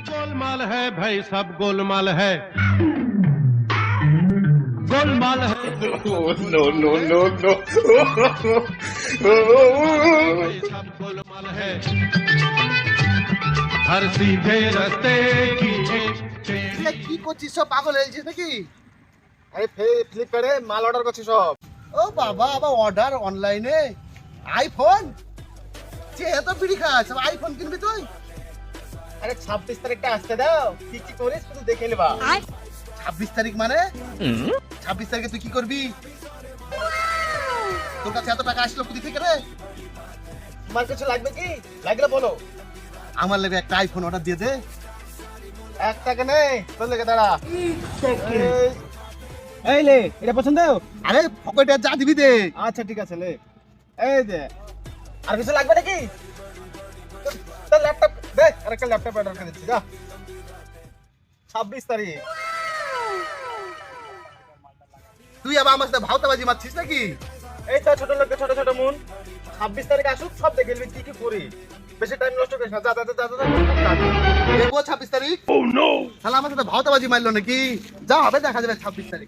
गोलमाल है भाई, सब गोलमाल है, गोलमाल है। भाई सब गोलमाल है, हर सीधे रास्ते की एक टेढ़ी। কি করছিস সব পাগল হয়েছিস নাকি? আরে ফ্লিপকার্টে মাল অর্ডার করছি সব। ও বাবা, আবার অর্ডার অনলাইনে আইফোন? যে এত বিড়ি খাস, আবার আইফোন কিনবি তুই? আরে 26 তারিখটা আসতে দাও, কি কি করিস শুধু দেখে নেবা। 26 তারিখ মানে 26 তারিখে তুই কি করবি? তোর কাছে এত টাকা আসলো কোথা থেকে রে? তোমার কিছু লাগবে কি? লাগলে বলো। আমার লাগবে একটা আইফোন অর্ডার দিয়ে দে। 1 টাকা নেই, তোর লেগে দাঁড়া। এই লে, এটা পছন্দ? আরে পকেটে যা দিবি দে। আচ্ছা ঠিক আছে লে। এই দে। আর কিছু লাগবে নাকি? তোর ল্যাপটপ দে, আরেকটা ল্যাপটপ অর্ডার করে দিচ্ছি যা। 26 তারিখ। তুই আবার আমার সাথে ভাওতাবাজি মারছিস নাকি? এই তো ছোট লোককে ছোট ছোট মন। 26 তারিখ আসুক, সব দেখে নিবি কি কি করি। বেশি টাইম নষ্ট করিস না, যা যা যা যা। দেখবো 26 তারিখ। ও নো, শালা আমার সাথে ভাওতাবাজি মারলো নাকি? যা হবে দেখা যাবে 26 তারিখ।